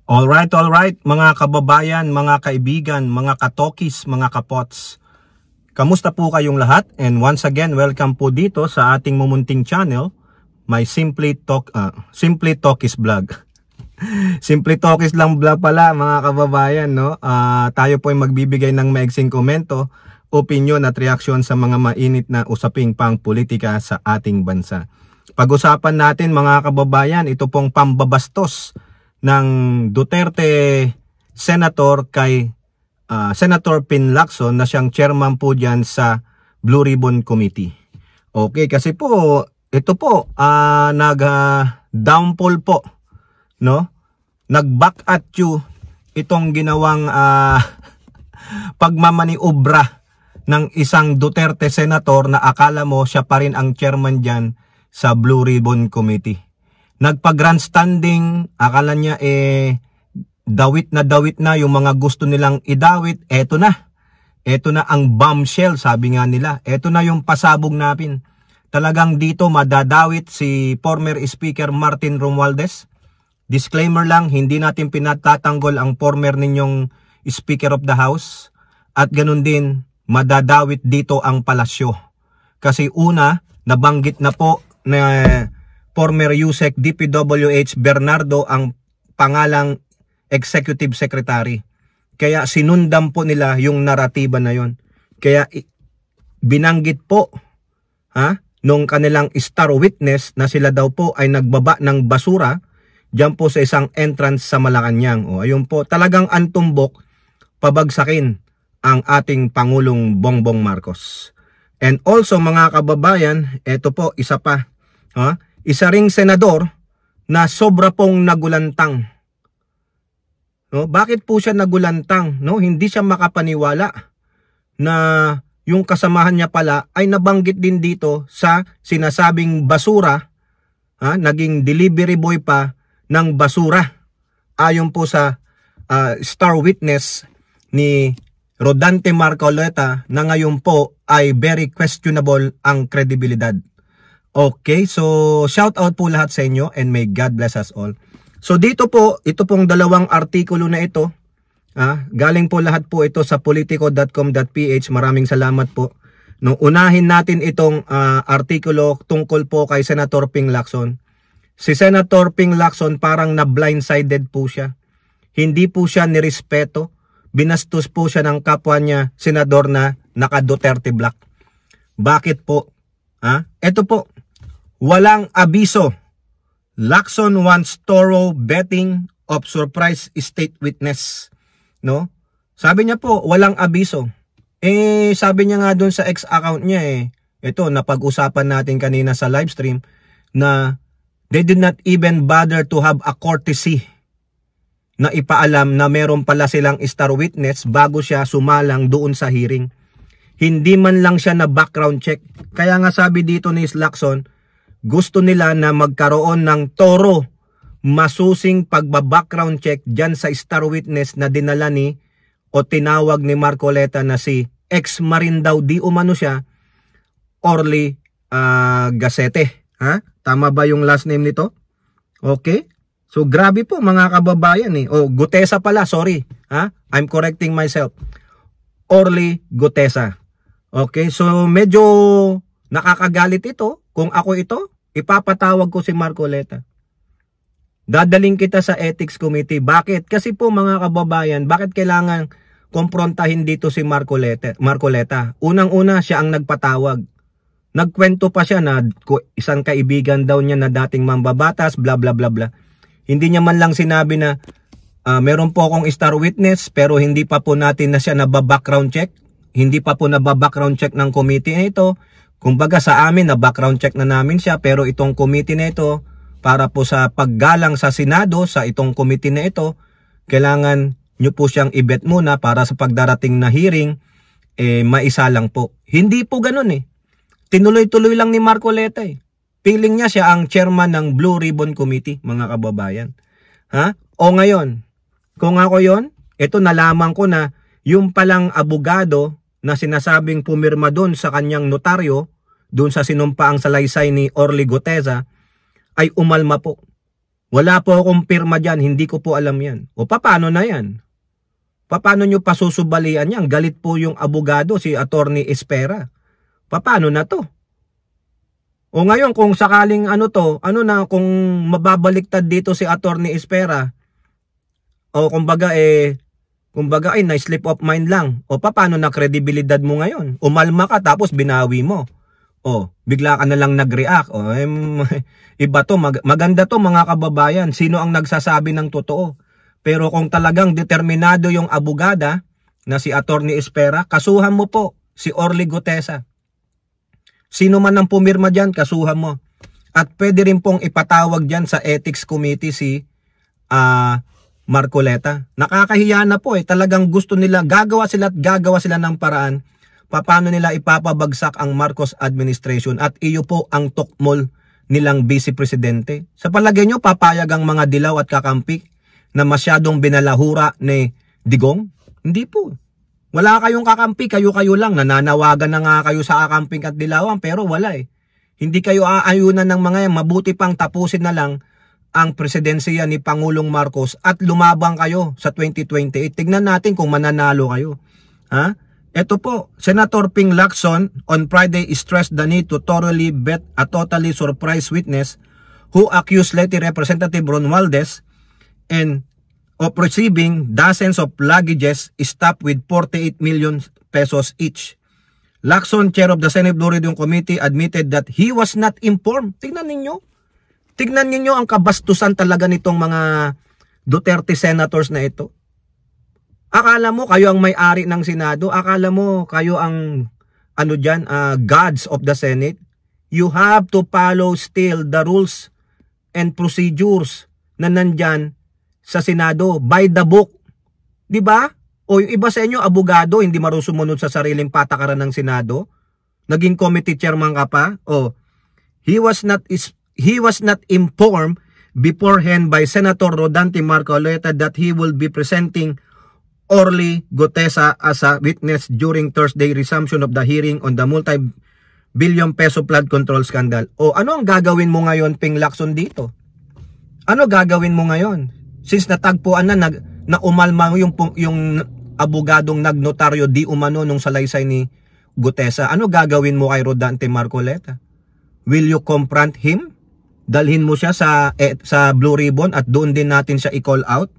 Alright, mga kababayan, mga kaibigan, mga katokis, mga kapots. Kamusta po kayong lahat? And once again, welcome po dito sa ating mumunting channel, my Simply Talkis vlog. Simply Talkis lang vlog pala mga kababayan, no? Tayo po ay magbibigay ng maiksing komento, opinion at reaksyon sa mga mainit na usaping pang politika sa ating bansa. Pag-usapan natin mga kababayan, ito pong pambabastos ng Duterte Senator kay Senator Pin Lacson na siyang chairman po dyan sa Blue Ribbon Committee. Okay, kasi po ito po nag-downfall po, no? Nag-back at you itong ginawang pagmamaniobra ng isang Duterte Senator na akala mo siya pa rin ang chairman dyan sa Blue Ribbon Committee. Nagpa-grandstanding, akala niya dawit na yung mga gusto nilang idawit. Eto na ang bombshell, sabi nga nila. Eto na yung pasabog natin. Talagang dito madadawit si former Speaker Martin Romualdez. Disclaimer lang, hindi natin pinatatanggol ang former ninyong Speaker of the House. At ganun din, madadawit dito ang palasyo. Kasi una, nabanggit na po na former USEC DPWH Bernardo ang pangalang Executive Secretary. Kaya sinundan po nila yung naratiba na yon. Kaya binanggit po nung kanilang star witness na sila daw po ay nagbaba ng basura diyan po sa isang entrance sa Malacanang. O ayun po, talagang antumbok pabagsakin ang ating Pangulong Bongbong Marcos. And also mga kababayan, eto po isa pa. Isa ring senador na sobra pong nagulantang. No? Bakit po siya nagulantang? No? Hindi siya makapaniwala na yung kasamahan niya pala ay nabanggit din dito sa sinasabing basura, naging delivery boy pa ng basura. Ayon po sa star witness ni Rodante Marcoleta na ngayon po ay very questionable ang kredibilidad. Okay, so shout out po lahat sa inyo and may God bless us all. So dito po, ito pong dalawang artikulo na ito, galing po lahat po ito sa politico.com.ph. Maraming salamat po. Nung unahin natin itong artikulo tungkol po kay Senator Ping Lacson. Si Senator Ping Lacson parang na blindsided po siya. Hindi po siya nirespeto. Binastos po siya ng kapwa niya, senador na naka-Duterte Black. Bakit po? Ito po. Walang abiso. Lacson wants thorough vetting of surprise state witness. No? Sabi niya po, walang abiso. Sabi niya nga doon sa ex account niya ito, napag-usapan natin kanina sa live stream na they did not even bother to have a courtesy na ipaalam na meron pala silang star witness bago siya sumalang doon sa hearing. Hindi man lang siya na background check. Kaya nga sabi dito ni Lacson, gusto nila na magkaroon ng toro, masusing pagba-background check dyan sa star witness na dinala ni o tinawag ni Marcoleta na si ex-marine daw di umano siya, Orly Gasete. Tama ba yung last name nito? Okay. So grabe po mga kababayan Gutesa pala, sorry. I'm correcting myself. Orly Gutesa. Okay, so medyo nakakagalit ito. Kung ako ito, ipapatawag ko si Marcoleta. Dadaling kita sa Ethics Committee. Bakit? Kasi po mga kababayan, bakit kailangan komprontahin dito si Marcoleta? Unang-una, siya ang nagpatawag. Nagkwento pa siya na isang kaibigan daw niya na dating mambabatas, bla bla bla bla. Hindi niya man lang sinabi na meron po akong star witness pero hindi pa po natin na siya naba-background check. Hindi pa po naba-background check ng committee na ito. Kumbaga sa amin na background check na namin siya pero itong committee na ito para po sa paggalang sa Senado sa itong committee na ito, kailangan nyo po siyang i-vet muna para sa pagdarating na hearing maisa lang po. Hindi po ganun Tinuloy-tuloy lang ni Marcoleta Feeling niya siya ang chairman ng Blue Ribbon Committee, mga kababayan. O ngayon, kung ako yon, ito nalaman ko na yung palang abogado na sinasabing pumirma doon sa kanyang notaryo, doon sa sinumpaang salaysay ni Orly Gutesa, ay umalma po. Wala po akong pirma dyan, hindi ko po alam yan. O paano na yan? Paano nyo pasusubalian yan? Galit po yung abogado, si Attorney Espera. Paano na to? O ngayon kung sakaling kung mababaliktad dito si Attorney Espera, o kumbaga na-slip of mind lang. O paano na kredibilidad mo ngayon? Umalma ka tapos binawi mo. O bigla ka na lang nag-react. O iba to, maganda to mga kababayan. Sino ang nagsasabi ng totoo? Pero kung talagang determinado yung abogada na si Attorney Espera, kasuhan mo po si Orly Gutesa. Sino man ang pumirma dyan, kasuhan mo. At pwede rin pong ipatawag dyan sa Ethics Committee si Marcoleta. Nakakahiya na po talagang gusto nila, gagawa sila ng paraan paano nila ipapabagsak ang Marcos administration at iyo po ang tukmol nilang Vice Presidente. Sa palagay nyo, papayag ang mga dilaw at kakampi na masyadong binalahura ni Digong? Hindi po. Wala kayong kakampi, kayo-kayo lang. Nananawagan na nga kayo sa kakamping at dilawan pero wala Hindi kayo aayunan ng mga yan. Mabuti pang tapusin na lang ang presidensiya ni Pangulong Marcos at lumabang kayo sa 2028. Tignan natin kung mananalo kayo. Ito po, Senator Ping Lacson on Friday stressed the need to thoroughly vet a totally surprise witness who accused Leyte Representative Romualdez of receiving dozens of luggages stuffed with 48 million pesos each. Lacson, chair of the Senate Blue Ribbon Committee, admitted that he was not informed. Tignan ninyo ang kabastusan talaga nitong mga Duterte senators na ito. Akala mo kayo ang may-ari ng Senado? Akala mo kayo ang gods of the Senate? You have to follow still the rules and procedures na nandyan sa Senado by the book. 'Di ba? O yung iba sa inyo abogado, hindi marunong sumunod sa sariling patakaran ng Senado. Naging committee chairman ka pa. He was not informed beforehand by Senator Rodante Marcoleta that he will be presenting Orly Gutesa as a witness during Thursday resumption of the hearing on the multi-billion peso flood control scandal. O ano ang gagawin mo ngayon, Ping Lacson, dito? Ano gagawin mo ngayon? Since natagpuan na umalma yung abogadong nagnotaryo di umano nung salaysay ni Gutesa, ano gagawin mo kay Rodante Marcoleta? Will you confront him? Dalhin mo siya sa Blue Ribbon at doon din natin siya i-call out?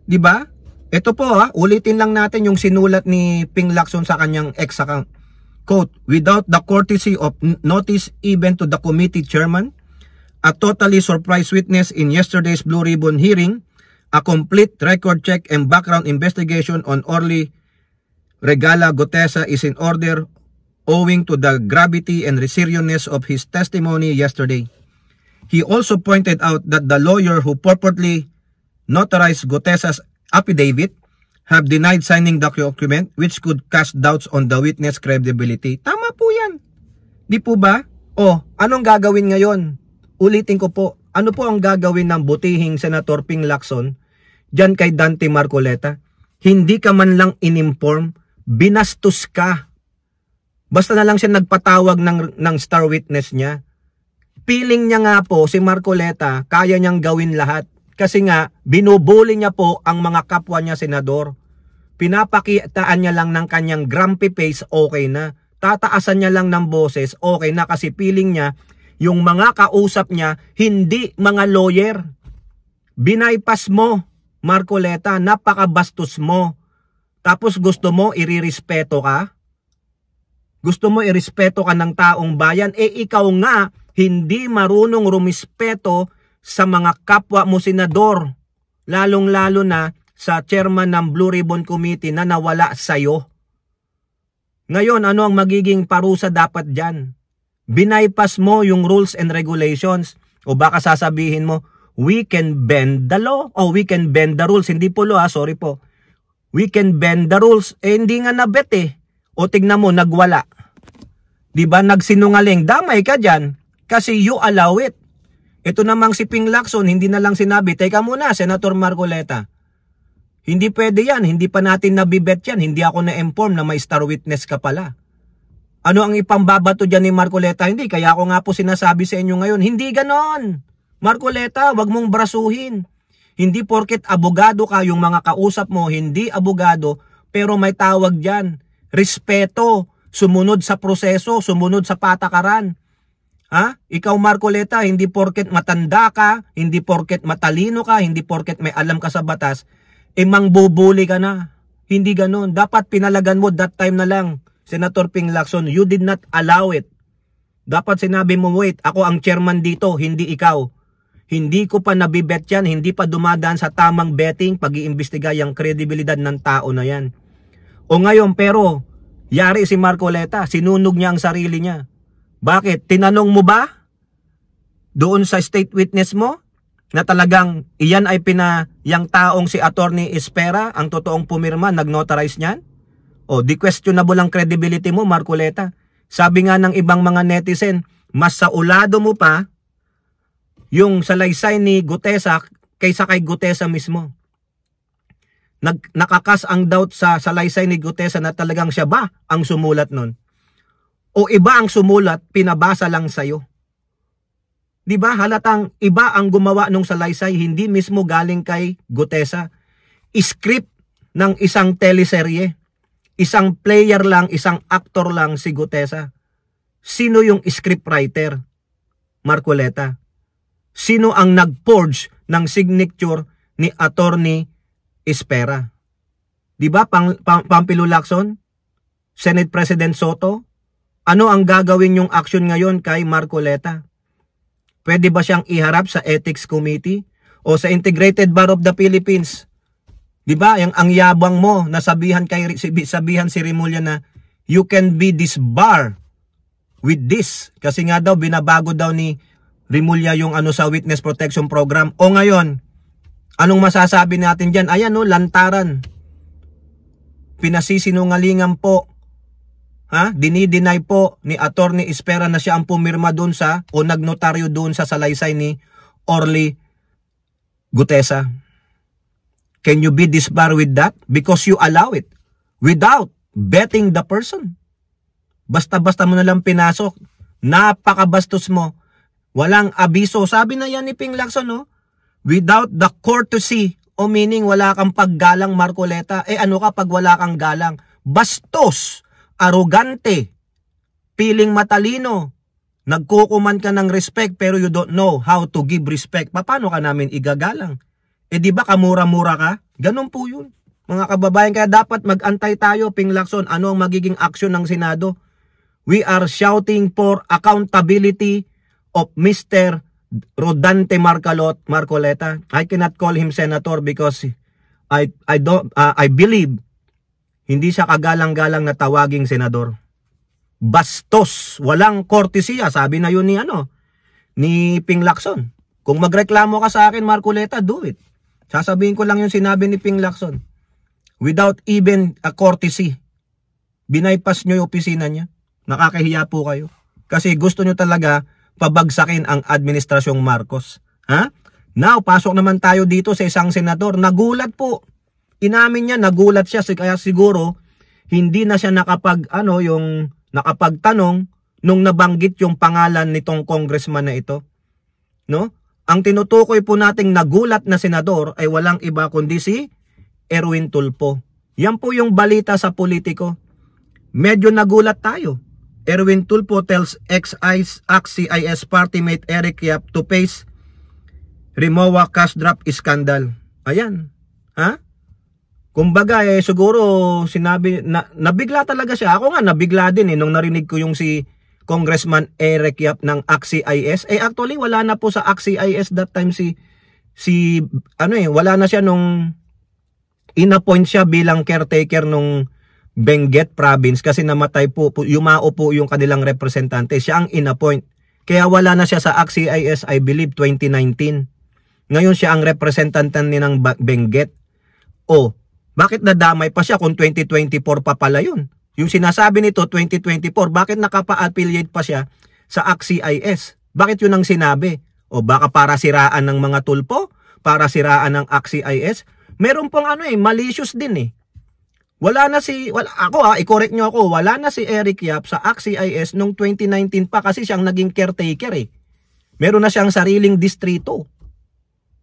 Di ba? Ito po ulitin lang natin yung sinulat ni Ping Lacson sa kanyang ex account. Quote, without the courtesy of notice even to the committee chairman, a totally surprise witness in yesterday's Blue Ribbon hearing, a complete record check and background investigation on Orly Regala Gutesa is in order owing to the gravity and seriousness of his testimony yesterday. He also pointed out that the lawyer who purportedly notarized Gutesa's affidavit have denied signing the document which could cast doubts on the witness credibility. Tama po yan. Di po ba? Anong gagawin ngayon? Ulitin ko po, ano po ang gagawin ng butihing Senator Ping Lacson dyan kay Dante Marcoleta? Hindi ka man lang in-inform, binastos ka. Basta na lang siya nagpatawag ng star witness niya. Feeling niya nga po si Marcoleta, kaya niyang gawin lahat. Kasi nga, binubuli niya po ang mga kapwa niya senador. Pinapakitaan niya lang ng kanyang grumpy face, okay na. Tataasan niya lang ng boses, okay na. Kasi feeling niya, yung mga kausap niya, hindi mga lawyer. Binaypas mo, Marcoleta, napakabastos mo. Tapos gusto mo irirespeto ka? Gusto mo irespeto ka ng taong bayan? Ikaw nga, hindi marunong rumispeto sa mga kapwa mo senador, lalong-lalo na sa chairman ng Blue Ribbon Committee na nawala sa'yo. Ngayon, ano ang magiging parusa dapat dyan? Binaypas mo yung rules and regulations o baka sasabihin mo, we can bend the law o we can bend the rules. Hindi po law, sorry po. We can bend the rules. Hindi nga nabet O tignan mo, nagwala. Diba, nagsinungaling. Damay ka dyan kasi you allow it. Ito namang si Ping Lacson, hindi na lang sinabi, teka muna, Senator Marcoleta. Hindi pwede yan, hindi pa natin nabibet yan, hindi ako na-inform na may star witness ka pala. Ano ang ipambabato dyan ni Marcoleta? Hindi, kaya ako nga po sinasabi sa inyo ngayon, hindi ganon. Marcoleta, wag mong brasuhin. Hindi porket abogado ka, yung mga kausap mo, hindi abogado, pero may tawag dyan. Respeto, sumunod sa proseso, sumunod sa patakaran. Ha? Ikaw Marcoleta, hindi porket matanda ka, hindi porket matalino ka, hindi porket may alam ka sa batas, mangbubuli ka na. Hindi ganun. Dapat pinalagan mo that time na lang, Senator Ping Lacson. You did not allow it. Dapat sinabi mo, wait, ako ang chairman dito, hindi ikaw. Hindi ko pa nabibet yan, hindi pa dumadaan sa tamang betting, pag-iimbestiga yung kredibilidad ng tao na yan. O ngayon, pero, yari si Marcoleta, sinunog niya ang sarili niya. Bakit? Tinanong mo ba doon sa state witness mo na talagang iyan ay yung taong si Attorney Espera, ang totoong pumirma, nag-notarize niyan? O, di questionable ang credibility mo, Marcoleta. Sabi nga ng ibang mga netizen, mas saulado mo pa yung salaysay ni Gutesa kaysa kay Gutesa mismo. Nakakas ang doubt sa salaysay ni Gutesa na talagang siya ba ang sumulat nun? O iba ang sumulat, pinabasa lang sa'yo. Diba? Halatang iba ang gumawa nung salaysay, hindi mismo galing kay Gutesa. Script ng isang teleserye. Isang player lang, isang actor lang si Gutesa. Sino yung scriptwriter? Marcoleta. Sino ang nag-forge ng signature ni Attorney Espera? Diba, Pampilo Lacson? Senate President Soto? Ano ang gagawin yung action ngayon kay Marcoleta? Pwede ba siyang iharap sa Ethics Committee o sa Integrated Bar of the Philippines? Diba, ang yabang mo, sabihan si Remulla na you can be disbarred with this. Kasi nga daw, binabago daw ni Remulla yung sa Witness Protection Program. O ngayon, anong masasabi natin dyan? Ayan lantaran. Pinasisinungalingan po. Dinideny po ni Attorney Espera na siya ang pumirma doon o nagnotaryo doon sa salaysay ni Orly Gutesa. Can you be disbarred with that? Because you allow it without vetting the person. Basta-basta mo na lang pinasok. Napakabastos mo. Walang abiso. Sabi na yan ni Ping Lacson, no? Without the courtesy, o meaning wala kang paggalang, Marcoleta. Ano ka pag wala kang galang? Bastos, arrogante, piling matalino, nagkukuman ka ng respect pero you don't know how to give respect. Paano ka namin igagalang? Di ba kamura-mura ka? Ganun po yun. Mga kababayan, kaya dapat mag-antay tayo, Ping Lacson. Ano ang magiging action ng Senado? We are shouting for accountability of Mr. Rodante Marcoleta. I cannot call him senator because I believe hindi siya kagalang-galang na tawaging senador. Bastos, walang kortesiya, sabi na yun ni Ping Lacson. Kung magreklamo ka sa akin, Marcoleta, do it. Sasabihin ko lang yung sinabi ni Ping Lacson. Without even a courtesy. Binaypas nyo yung opisina niya. Nakakahiya po kayo. Kasi gusto nyo talaga pabagsakin ang administrasyong Marcos. Now, pasok naman tayo dito sa isang senador. Nagulat po. Inamin niya, nagulat siya. Kaya siguro, hindi na siya nakapagtanong nung nabanggit yung pangalan nitong congressman na ito. No? Ang tinutukoy po nating nagulat na senador ay walang iba kundi si Erwin Tulfo. Yan po yung balita sa politiko. Medyo nagulat tayo. Erwin Tulfo tells ex-CIS party mate Eric Yap to face Rimowa cash drop scandal. Ayan. Kumbaga siguro sinabi nabigla talaga siya. Ako nga nabigla din nung narinig ko yung si Congressman Eric Yap ng ACT-CIS. Actually wala na po sa ACT-CIS that time wala na siya nung inappoint siya bilang caretaker nung Benguet province kasi namatay po, yumao po yung kanilang representante. Siya ang inappoint. Kaya wala na siya sa ACT-CIS, I believe 2019. Ngayon siya ang representante ng Benguet. Bakit nadamay pa siya kung 2024 pa pala yun? Yung sinasabi nito 2024, bakit nakapa-affiliate pa siya sa ACT-CIS? Bakit yun ang sinabi? Baka para siraan ng mga Tulfo? Para siraan ng ACT-CIS? Meron pong malicious din i-correct nyo ako, wala na si Eric Yap sa ACT-CIS nung 2019 pa kasi siyang naging caretaker Meron na siyang sariling distrito.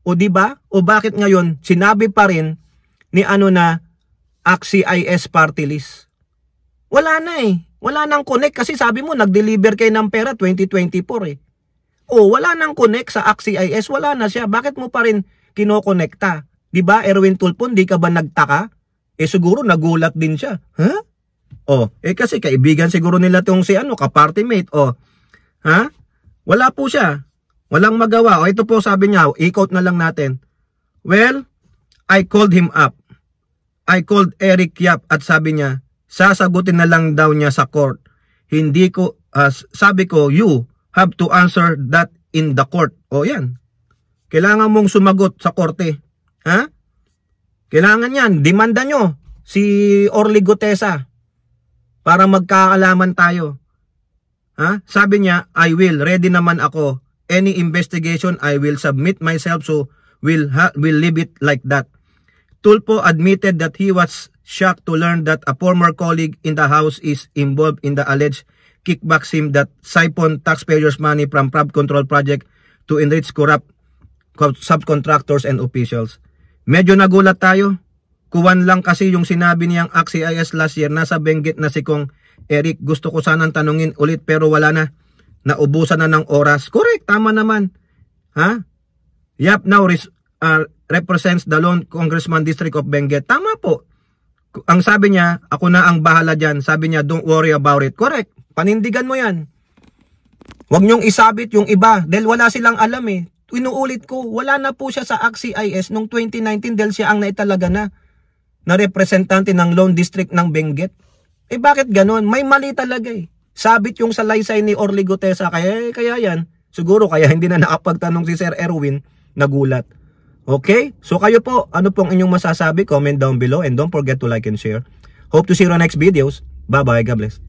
O di ba? O bakit ngayon sinabi pa rin ni AXIS party list? Wala na eh. Wala nang connect kasi sabi mo nag-deliver kayo ng pera 2024 eh. O wala nang connect sa AXIS, wala na siya. Bakit mo pa rin kinokonekta? Di ba, Erwin Tulfo, di ka ba nagtaka? Eh siguro nagulat din siya. Ha? O, kasi kaibigan siguro nila tong si kapartymate. O, ha? Wala po siya. Walang magawa. O ito po sabi niya, i-quote na lang natin. Well, I called him up. I called Eric Yap at sabi niya, sasagutin na lang daw niya sa court. Hindi ko, sabi ko, you have to answer that in the court. O yan. Kailangan mong sumagot sa korte. Ha? Kailangan yan. Demanda nyo si Orly Gutesa para magkaalaman tayo. Ha? Sabi niya, I will. Ready naman ako. Any investigation, I will submit myself, so we'll leave it like that. Tulfo admitted that he was shocked to learn that a former colleague in the House is involved in the alleged kickback scheme that siphoned taxpayers' money from flood control project to enrich corrupt subcontractors and officials. Medyo nagulat tayo. Kuwan lang kasi yung sinabi niyang AXIS last year, nasa Benguet na si Kong Eric. Gusto ko sanang tanungin ulit pero wala na. Naubusan na ng oras. Correct, tama naman. Ha? Yap now represents the lone Congressman District of Benguet. Tama po. Ang sabi niya, ako na ang bahala dyan. Sabi niya, don't worry about it. Correct. Panindigan mo yan. Huwag niyong isabit yung iba dahil wala silang alam eh. Inuulit ko, wala na po siya sa AXIS noong 2019 dahil siya ang naitalaga na representante ng Lone District ng Benguet. Eh bakit ganon? May mali talaga eh. Sabit yung salaysay ni Orly Gutesa. Kaya yan. Siguro kaya hindi na nakapagtanong si Sir Erwin. Nagulat. Okay? So kayo po, ano pong inyong masasabi? Comment down below and don't forget to like and share. Hope to see you on next videos. Bye-bye. God bless.